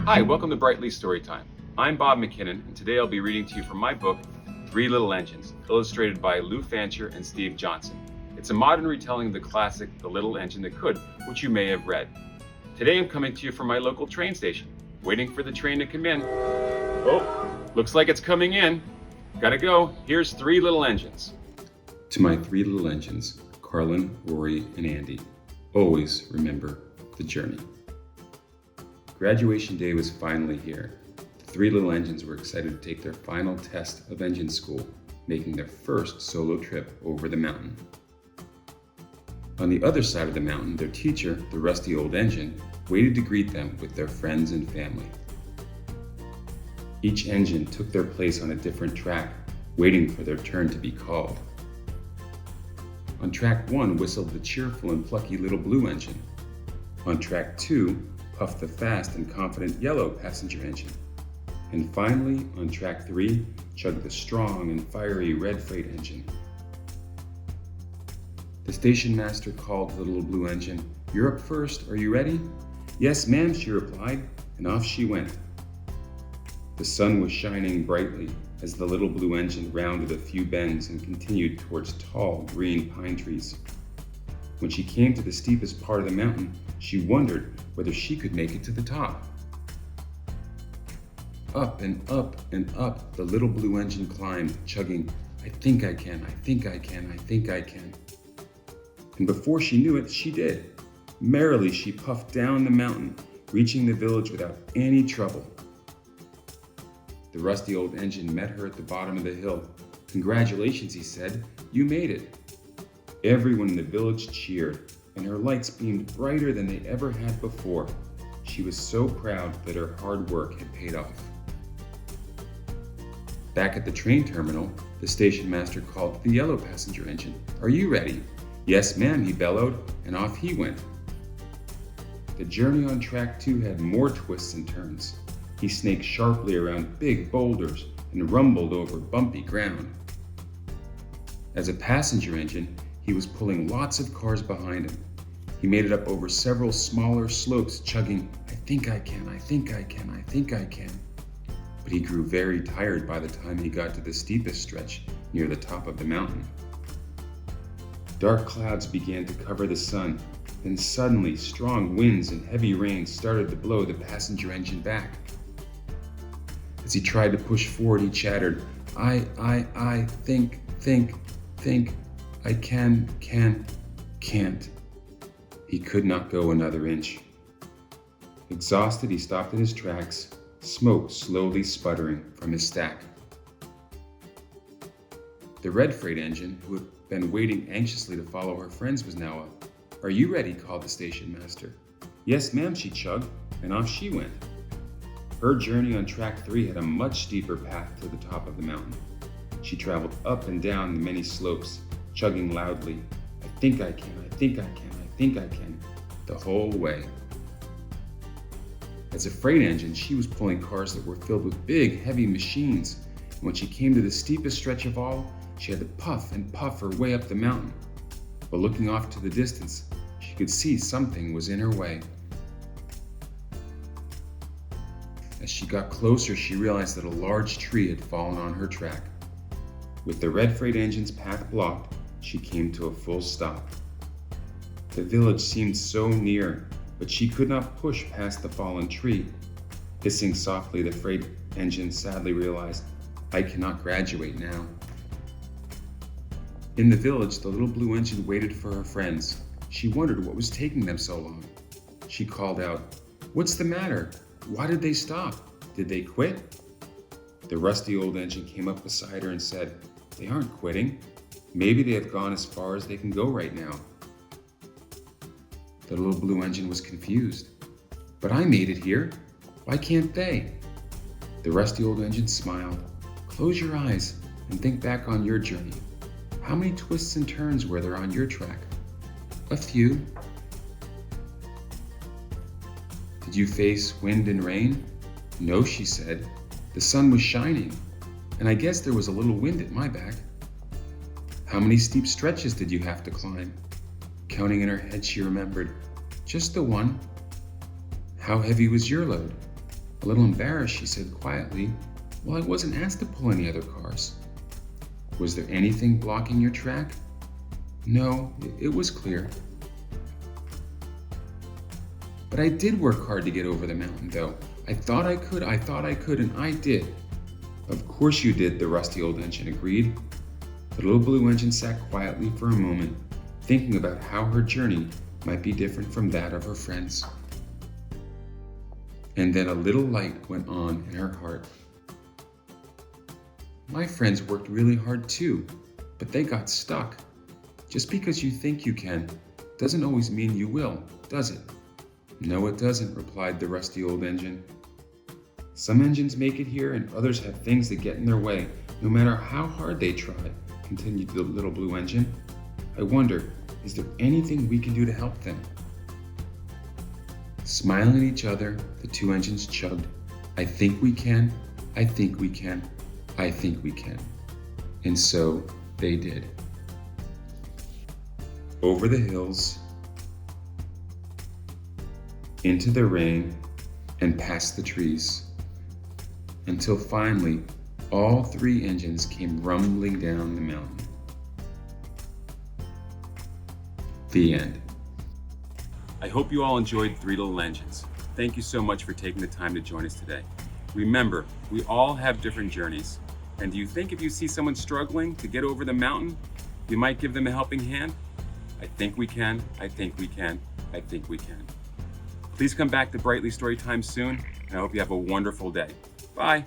Hi, welcome to Brightly Storytime. I'm Bob McKinnon, and today I'll be reading to you from my book, Three Little Engines, illustrated by Fancher and Steve Johnson. It's a modern retelling of the classic The Little Engine That Could, which you may have read. Today I'm coming to you from my local train station, waiting for the train to come in. Oh, looks like it's coming in. Gotta go. Here's Three Little Engines. To my three little engines, Carlin, Rory, and Andy, always remember the journey. Graduation day was finally here. The three little engines were excited to take their final test of engine school, making their first solo trip over the mountain. On the other side of the mountain, their teacher, the rusty old engine, waited to greet them with their friends and family. Each engine took their place on a different track, waiting for their turn to be called. On track 1 whistled the cheerful and plucky little blue engine. On track 2 puffed the fast and confident yellow passenger engine. And finally, on track 3, chugged the strong and fiery red freight engine. The station master called the little blue engine. "You're up first, are you ready?" "Yes, ma'am," she replied, and off she went. The sun was shining brightly as the little blue engine rounded a few bends and continued towards tall green pine trees. When she came to the steepest part of the mountain, she wondered whether she could make it to the top. Up and up and up the little blue engine climbed, chugging, "I think I can, I think I can, I think I can." And before she knew it, she did. Merrily she puffed down the mountain, reaching the village without any trouble. The rusty old engine met her at the bottom of the hill. "Congratulations," he said, "you made it." Everyone in the village cheered, and her lights beamed brighter than they ever had before. She was so proud that her hard work had paid off. Back at the train terminal, the station master called to the yellow passenger engine. "Are you ready?" "Yes, ma'am," he bellowed, and off he went. The journey on track 2 had more twists and turns. He snaked sharply around big boulders and rumbled over bumpy ground. As a passenger engine, he was pulling lots of cars behind him. He made it up over several smaller slopes, chugging, "I think I can, I think I can, I think I can." But he grew very tired by the time he got to the steepest stretch near the top of the mountain. Dark clouds began to cover the sun. Then suddenly, strong winds and heavy rain started to blow the passenger engine back. As he tried to push forward, he chattered, I think, I can't. He could not go another inch. Exhausted, he stopped in his tracks, smoke slowly sputtering from his stack. The red freight engine, who had been waiting anxiously to follow her friends, was now up. "Are you ready?" called the station master. "Yes, ma'am," she chugged, and off she went. Her journey on track 3 had a much steeper path to the top of the mountain. She traveled up and down the many slopes, chugging loudly, "I think I can, I think I can, I think I can," the whole way. As a freight engine, she was pulling cars that were filled with big, heavy machines, and when she came to the steepest stretch of all, she had to puff and puff her way up the mountain. But looking off to the distance, she could see something was in her way. As she got closer, she realized that a large tree had fallen on her track. With the red freight engine's path blocked, she came to a full stop. The village seemed so near, but she could not push past the fallen tree. Hissing softly, the freight engine sadly realized, "I cannot graduate now." In the village, the little blue engine waited for her friends. She wondered what was taking them so long. She called out, "What's the matter? Why did they stop? Did they quit?" The rusty old engine came up beside her and said, "They aren't quitting. Maybe they have gone as far as they can go right now." The little blue engine was confused. "But I made it here. Why can't they?" The rusty old engine smiled. "Close your eyes and think back on your journey. How many twists and turns were there on your track?" "A few." "Did you face wind and rain?" "No," she said. "The sun was shining, and I guess there was a little wind at my back." "How many steep stretches did you have to climb?" Counting in her head, she remembered, "Just the one." "How heavy was your load?" A little embarrassed, she said quietly, "Well, I wasn't asked to pull any other cars." "Was there anything blocking your track?" "No, it was clear." "But I did work hard to get over the mountain, though. I thought I could, and I did." "Of course you did," the rusty old engine agreed. The little blue engine sat quietly for a moment, thinking about how her journey might be different from that of her friends. And then a little light went on in her heart. "My friends worked really hard too, but they got stuck. Just because you think you can doesn't always mean you will, does it?" "No, it doesn't," replied the rusty old engine. "Some engines make it here and others have things that get in their way, no matter how hard they try," continued the little blue engine. "I wonder, is there anything we can do to help them?" Smiling at each other, the two engines chugged. "I think we can, I think we can, I think we can." And so they did. Over the hills, into the rain, and past the trees, until finally all three engines came rumbling down the mountain. The end. I hope you all enjoyed Three Little Engines. Thank you so much for taking the time to join us today. Remember, we all have different journeys. And do you think if you see someone struggling to get over the mountain, you might give them a helping hand? I think we can, I think we can, I think we can. Please come back to Brightly Storytime soon, and I hope you have a wonderful day. Bye.